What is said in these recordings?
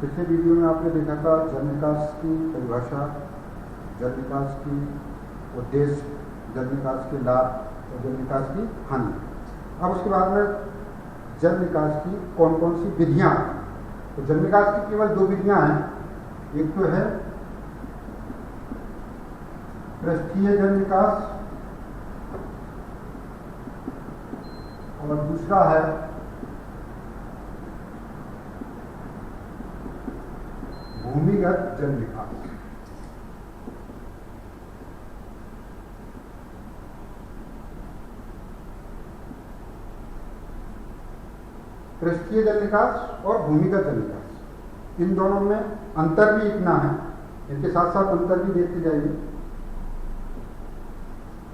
पिछले वीडियो में आपने देखा था जल निकास की परिभाषा, जल निकास की उद्देश्य, जल निकास के लाभ और जल निकास की हानि। अब उसके बाद में जल निकास की कौन कौन सी विधियाँ। तो जल निकास की केवल दो विधियाँ हैं, एक तो है पृष्ठीय जल निकास और दूसरा है भूमिगत जल निकास। पृष्ठीय जल निकास और भूमिगत जल निकास, इन दोनों में अंतर भी इतना है, इनके साथ साथ अंतर भी देखते जाइए।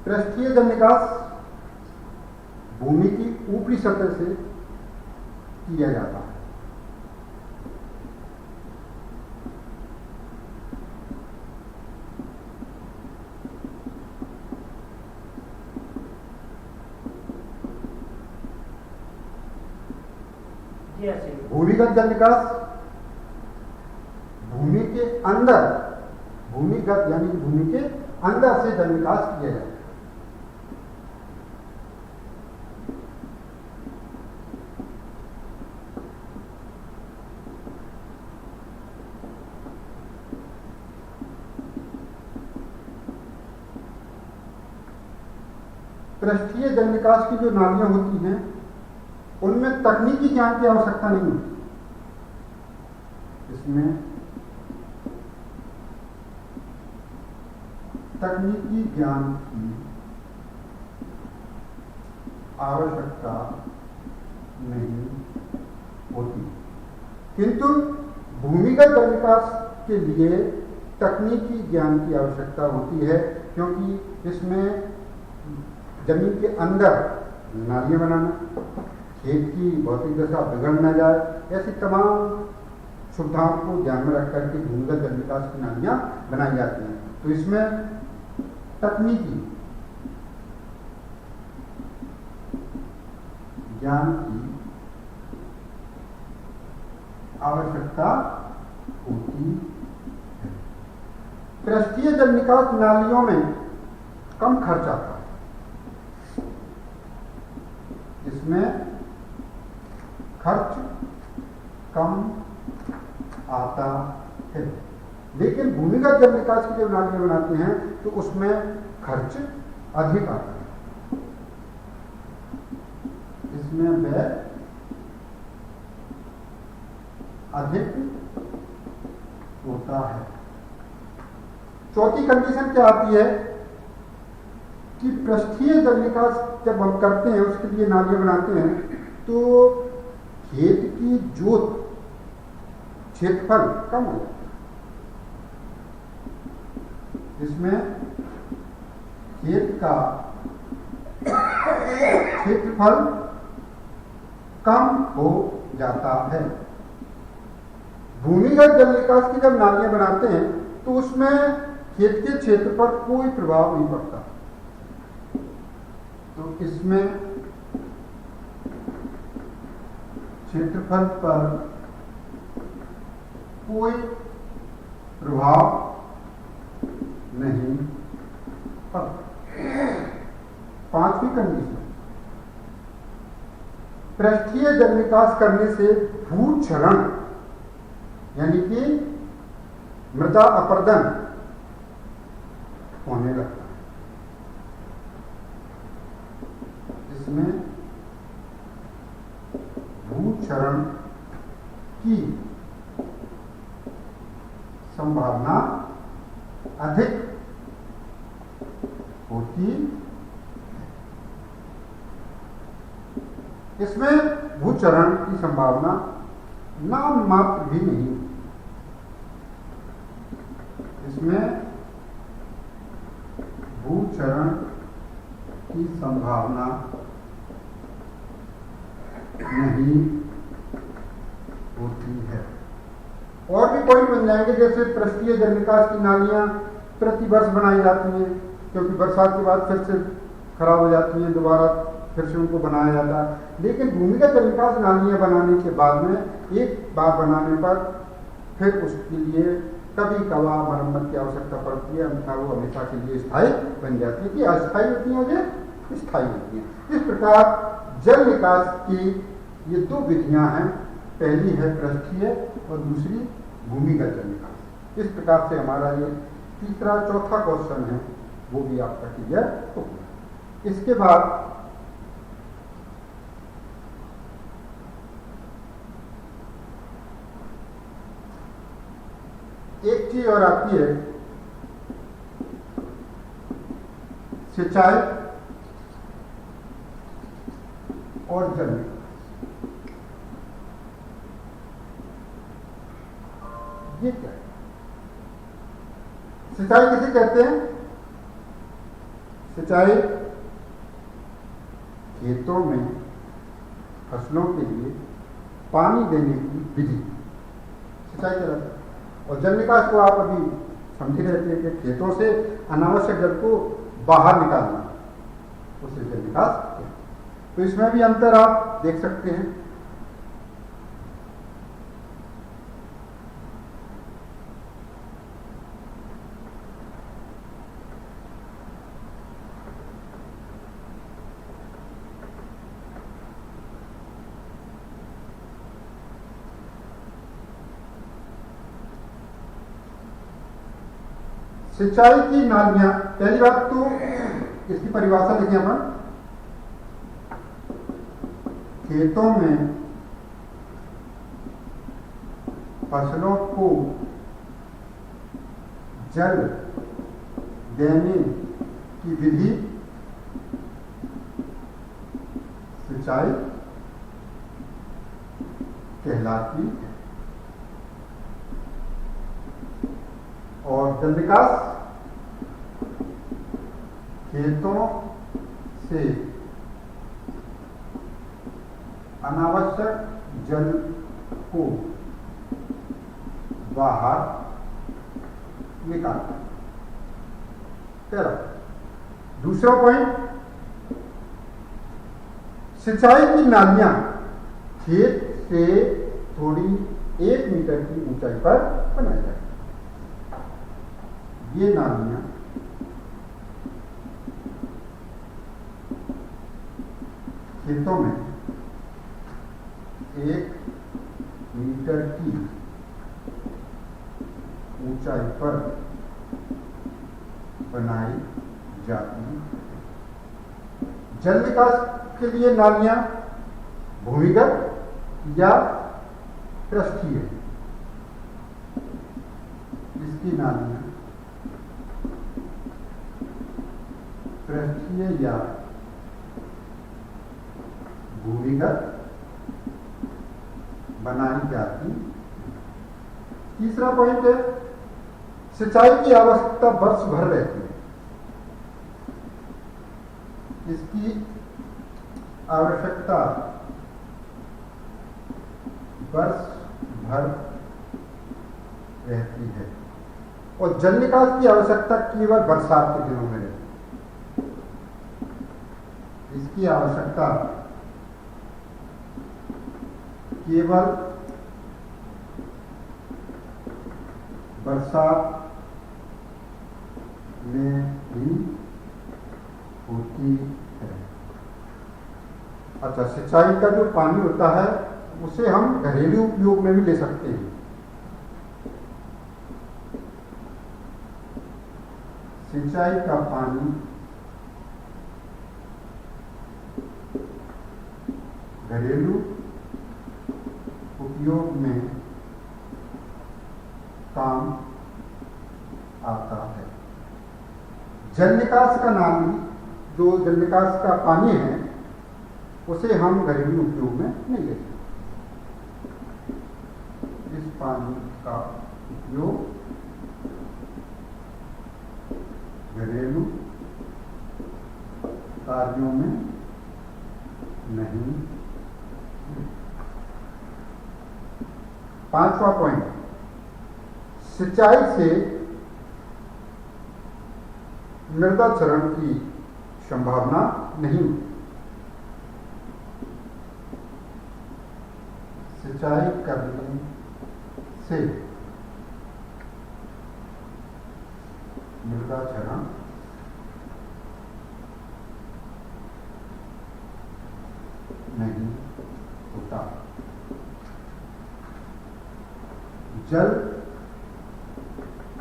पृष्ठीय जल निकास भूमि की ऊपरी सतह से किया जाता है। भूमिगत जल निकास भूमि के अंदर, भूमिगत यानी भूमि के अंदर से जल निकास किया जाता है। पृष्ठीय जल निकास की जो नालियां होती हैं उनमें तकनीकी ज्ञान की आवश्यकता नहीं होती। इसमें तकनीकी ज्ञान की आवश्यकता नहीं होती, किंतु भूमिगत जल निकास के लिए तकनीकी ज्ञान की आवश्यकता होती है, क्योंकि इसमें जमीन के अंदर नालियां बनाना, खेत की भौतिक दशा बिगड़ न जाए, ऐसी तमाम सुविधाओं को ध्यान में रख करके भूमिगत जल निकास की नालियां बनाई जाती हैं। तो इसमें तकनीकी ज्ञान की आवश्यकता होती है। पृष्ठीय जल निकास नालियों में कम खर्च आता है, इसमें खर्च कम आता है, लेकिन भूमिगत जल निकास की जब नालियां बनाते हैं तो उसमें खर्च अधिक आता है, इसमें व्यय अधिक होता है। चौथी कंडीशन क्या आती है कि पृष्ठीय जल निकास जब हम करते हैं, उसके लिए नालियां बनाते हैं, तो खेत की जोत क्षेत्रफल कम हो जाता है, इसमें खेत का क्षेत्रफल कम हो जाता है। भूमिगत जल निकास की जब नालियां बनाते हैं तो उसमें खेत के क्षेत्र पर कोई प्रभाव नहीं पड़ता, तो इसमें क्षेत्रफल पर कोई प्रभाव नहीं पड़ता। पांचवी कंडीशन, पृष्ठीय जल निकास करने से भूक्षरण यानी कि मृदा अपरदन होने लगता है, इसमें भूक्षरण की संभावना अधिक होती है। इसमें भूक्षरण की संभावना नाम मात्र भी नहीं, इसमें भूक्षरण की संभावना नहीं होती है। और भी पॉइंट बन जाएंगे, जैसे पृष्ठीय जल निकास की नालियां प्रति वर्ष बनाई जाती हैं, क्योंकि बरसात के बाद फिर से खराब हो जाती हैं, दोबारा फिर से उनको बनाया जाता है। लेकिन भूमिगत जल निकास नालियां बनाने के बाद में एक बार बनाने पर फिर उसके लिए कभी कभार मरम्मत की आवश्यकता पड़ती है, अन्यथा वो हमेशा के लिए स्थायी बन जाती है। कि अस्थायी होती हैं और ये स्थायी होती हैं। इस प्रकार जल निकास की ये दो विधियां हैं, पहली है पृष्ठीय और दूसरी भूमिगत जल निकास। इस प्रकार से हमारा ये तीसरा चौथा क्वेश्चन है वो भी आपका क्लियर हो गया। इसके बाद एक चीज और आती है, सिंचाई और जल निकास। ये क्या है? सिंचाई किसे कहते हैं? सिंचाई खेतों में फसलों के लिए पानी देने की विधि सिंचाई कहलाती है। और जल निकास को आप अभी समझ रहे थे कि खेतों से अनावश्यक जल को बाहर निकालना, उसे जल निकास कहते हैं। तो इसमें भी अंतर आप देख सकते हैं। सिंचाई की नालियां, पहली बात तो इसकी परिभाषा लिखें अपन। खेतों में फसलों को जल देने की विधि सिंचाई कहलाती है। और जल निकास खेतों से अनावश्यक जल को बाहर निकालना। पहला। दूसरा पॉइंट, सिंचाई की नालियां खेत से थोड़ी 1 मीटर की ऊंचाई पर बनाई जाए। ये नालियां खेतों में 1 मीटर की ऊंचाई पर बनाई जाती है। जल निकास के लिए नालियां भूमिगत या पृष्ठीय, इसकी नालियां पृष्ठीय या भूमिगत बनाई जाती। तीसरा पॉइंट है, सिंचाई की आवश्यकता वर्ष भर रहती है। इसकी आवश्यकता वर्ष भर रहती है। और जल निकास की आवश्यकता केवल बरसात के दिनों में रहती है। इसकी आवश्यकता केवल बरसात में ही होती है। अच्छा, सिंचाई का जो पानी होता है उसे हम घरेलू उपयोग में भी ले सकते हैं। सिंचाई का पानी घरेलू उपयोग में काम आता है। जल निकास का नाली, जो जल निकास का पानी है, उसे हम घरेलू उपयोग में नहीं लेते। इस पानी का उपयोग घरेलू कार्यों में नहीं। 5वां पॉइंट, सिंचाई से मृदा क्षरण की संभावना नहीं। सिंचाई करने से मृदा क्षरण नहीं होता। जल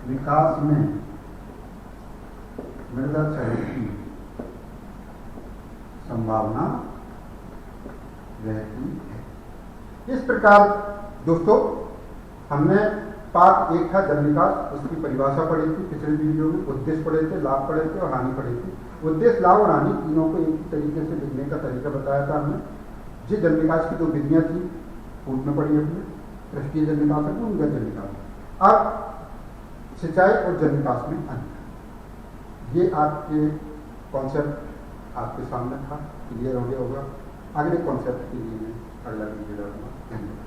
विकास में मृदा क्षरण की संभावना रहती है। इस प्रकार दोस्तों हमने पार्ट 1 था जल विकास, उसकी परिभाषा पढ़ी थी पिछले वीडियो में, उद्देश्य पढ़े थे, लाभ पढ़े थे और हानि पढ़ी थी। उद्देश्य, लाभ और हानि तीनों को एक ही तरीके से लिखने का तरीका बताया था हमने। जो जल विकास की 2 विधियां थी पूर्व में पढ़ी हमने, पृष्ठीय जल विकास और भूमिगत जल विकास। अब सिंचाई और जल विकास में अंतर, ये आपके कॉन्सेप्ट आपके सामने था, क्लियर हो गया होगा। अगले कॉन्सेप्ट के लिए मैं अगला वीडियो डालूंगा। धन्यवाद।